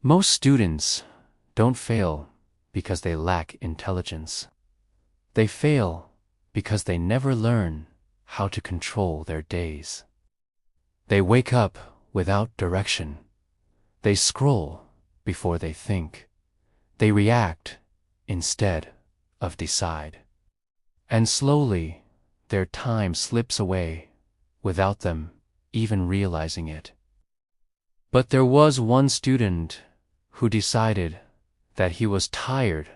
Most students don't fail because they lack intelligence. They fail because they never learn how to control their days. They wake up without direction. They scroll before they think. They react instead of decide. And slowly, their time slips away without them even realizing it. But there was one student who decided that he was tired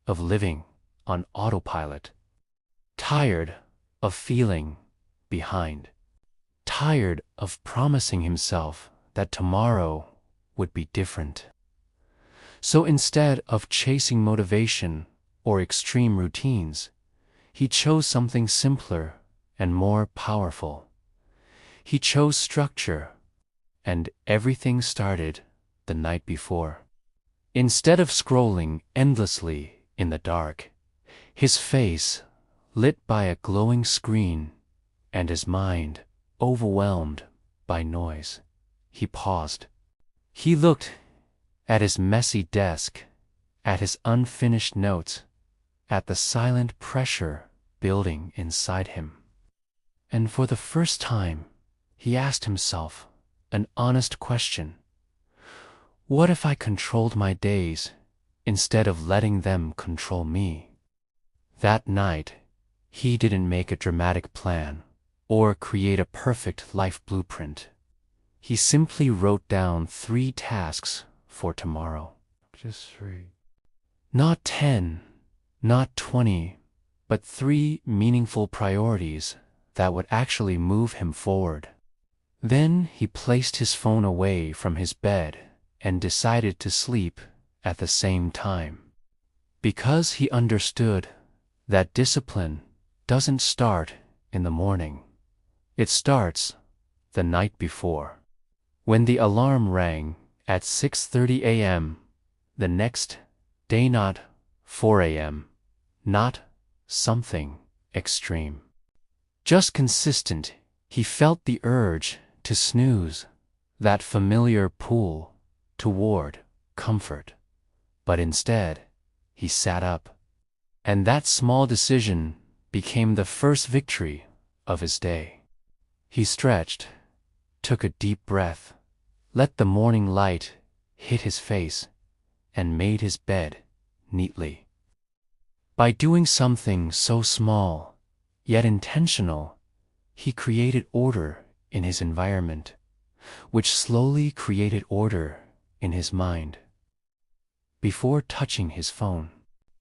of living on autopilot, tired of feeling behind, tired of promising himself that tomorrow would be different. So instead of chasing motivation or extreme routines, he chose something simpler and more powerful. He chose structure, and everything started the night before. Instead of scrolling endlessly in the dark, his face lit by a glowing screen and his mind overwhelmed by noise, he paused. He looked at his messy desk, at his unfinished notes, at the silent pressure building inside him. And for the first time, he asked himself an honest question. What if I controlled my days instead of letting them control me? That night, he didn't make a dramatic plan or create a perfect life blueprint. He simply wrote down 3 tasks for tomorrow. Just 3. Not 10, not 20, but 3 meaningful priorities that would actually move him forward. Then he placed his phone away from his bed and decided to sleep at the same time. Because he understood that discipline doesn't start in the morning. It starts the night before. When the alarm rang at 6:30 a.m. the next day, not 4 a.m., not something extreme. Just consistent, he felt the urge to snooze, that familiar pull toward comfort. But instead, he sat up. And that small decision became the first victory of his day. He stretched, took a deep breath, let the morning light hit his face, and made his bed neatly. By doing something so small, yet intentional, he created order in his environment, which slowly created order in his mind. Before touching his phone,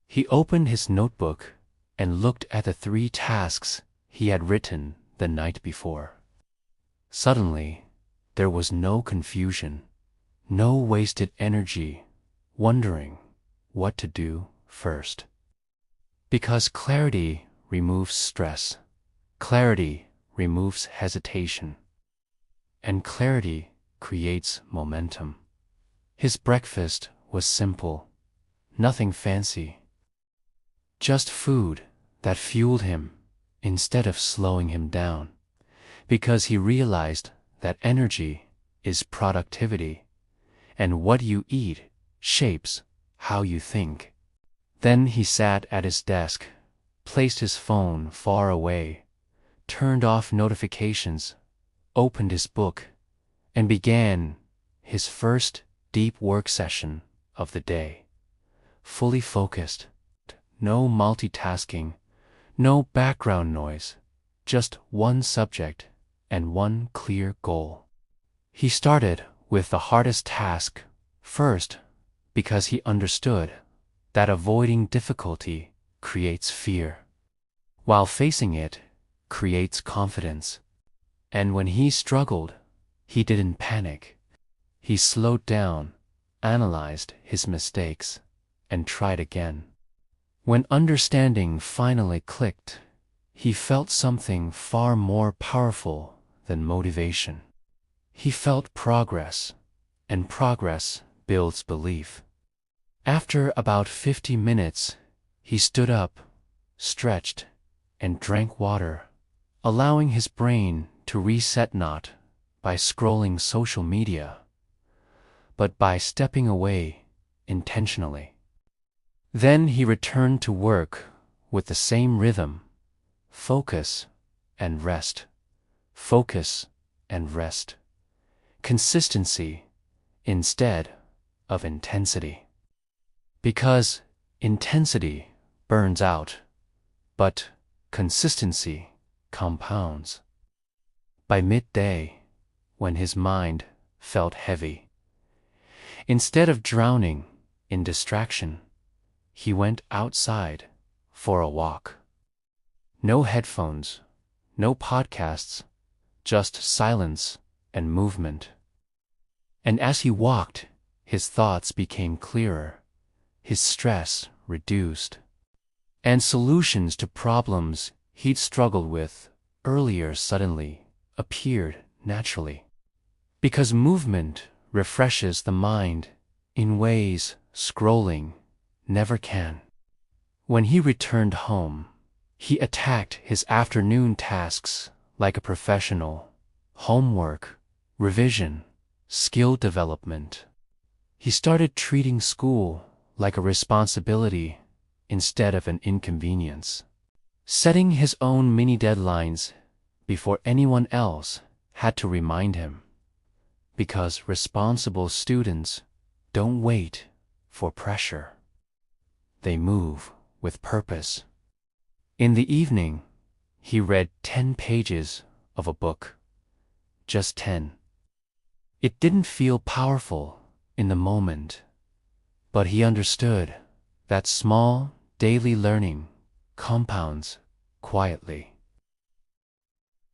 he opened his notebook and looked at the 3 tasks he had written the night before. Suddenly, there was no confusion, no wasted energy wondering what to do first. Because clarity removes stress, clarity removes hesitation, and clarity creates momentum. His breakfast was simple, nothing fancy, just food that fueled him instead of slowing him down, because he realized that energy is productivity, and what you eat shapes how you think. Then he sat at his desk, placed his phone far away, turned off notifications, opened his book, and began his first deep work session of the day. Fully focused, no multitasking, no background noise, just one subject and one clear goal. He started with the hardest task first because he understood that avoiding difficulty creates fear, while facing it creates confidence. And when he struggled, he didn't panic. He slowed down, analyzed his mistakes, and tried again. When understanding finally clicked, he felt something far more powerful than motivation. He felt progress, and progress builds belief. After about 50 minutes, he stood up, stretched, and drank water, allowing his brain to reset, not by scrolling social media, but by stepping away intentionally. Then he returned to work with the same rhythm: focus and rest, focus and rest, consistency instead of intensity. Because intensity burns out, but consistency compounds. By midday, when his mind felt heavy, instead of drowning in distraction, he went outside for a walk. No headphones, no podcasts, just silence and movement. And as he walked, his thoughts became clearer, his stress reduced, and solutions to problems he'd struggled with earlier suddenly appeared naturally. Because movement refreshes the mind in ways scrolling never can. When he returned home, he attacked his afternoon tasks like a professional: homework, revision, skill development. He started treating school like a responsibility instead of an inconvenience, setting his own mini deadlines before anyone else had to remind him. Because responsible students don't wait for pressure. They move with purpose. In the evening, he read 10 pages of a book. Just 10. It didn't feel powerful in the moment, but he understood that small daily learning compounds quietly.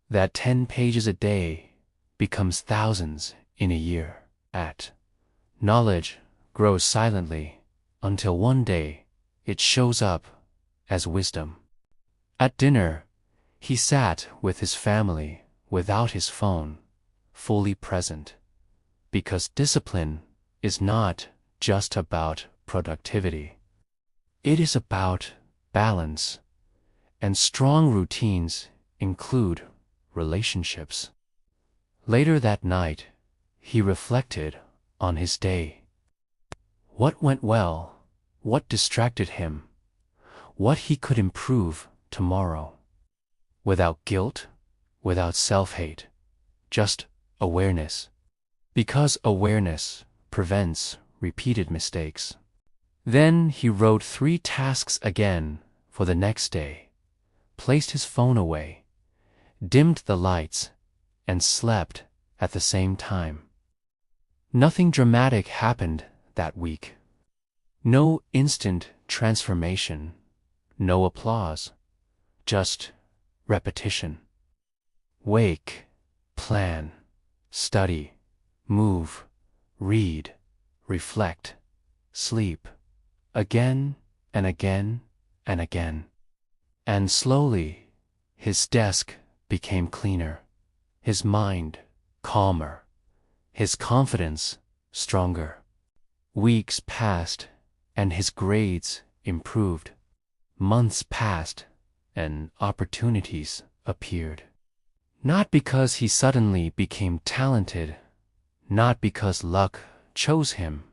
That 10 pages a day becomes thousands in a year. Knowledge grows silently until one day it shows up as wisdom. At dinner, he sat with his family without his phone, fully present. Because discipline is not just about productivity. It is about balance, and strong routines include relationships. Later that night, he reflected on his day. What went well? What distracted him? What he could improve tomorrow? Without guilt, without self-hate, just awareness. Because awareness prevents repeated mistakes. Then he wrote 3 tasks again for the next day, placed his phone away, dimmed the lights, and slept at the same time. Nothing dramatic happened that week. No instant transformation, no applause, just repetition. Wake, plan, study, move, read, reflect, sleep, again and again and again. And slowly, his desk became cleaner, his mind calmer, his confidence stronger. Weeks passed, and his grades improved. Months passed, and opportunities appeared. Not because he suddenly became talented, not because luck chose him,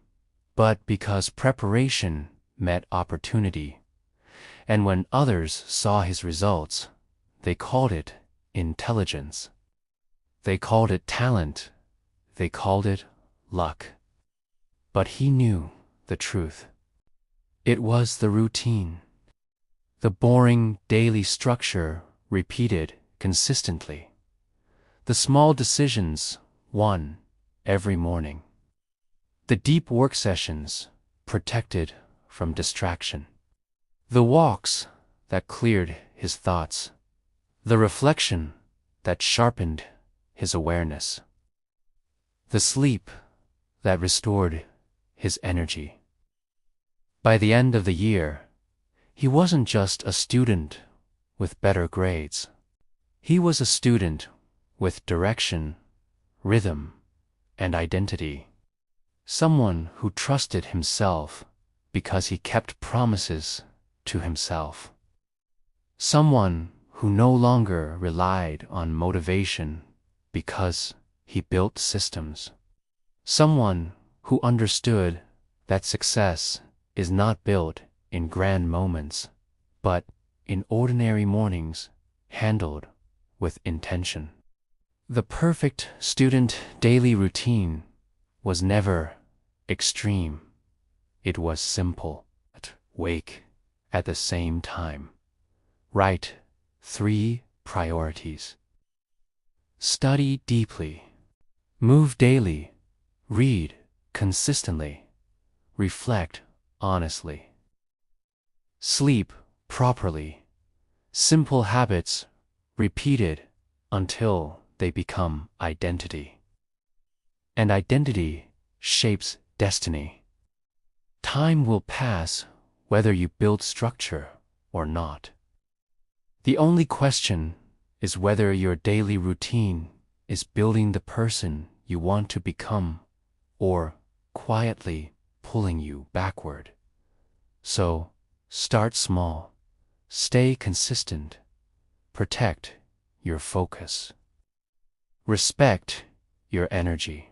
but because preparation met opportunity. And when others saw his results, they called it intelligence. They called it talent. They called it luck. But he knew the truth. It was the routine. The boring daily structure repeated consistently. The small decisions won every morning. The deep work sessions protected from distraction. The walks that cleared his thoughts. The reflection that sharpened his awareness. The sleep that restored his energy. By the end of the year, he wasn't just a student with better grades. He was a student with direction, rhythm, and identity. Someone who trusted himself because he kept promises to himself. Someone who no longer relied on motivation because he built systems. Someone who understood that success is not built in grand moments, but in ordinary mornings handled with intention. The perfect student daily routine was never extreme. It was simple. Wake at the same time. Write 3 priorities. Study deeply. Move daily. Read consistently. Reflect honestly. Sleep properly. Simple habits repeated until they become identity. And identity shapes destiny. Time will pass whether you build structure or not. The only question is whether your daily routine is building the person you want to become or quietly pulling you backward. So, start small, stay consistent, protect your focus, respect your energy,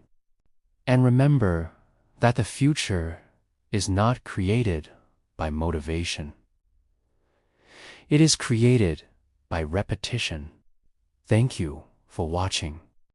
and remember that the future is not created by motivation. It is created by repetition. Thank you for watching.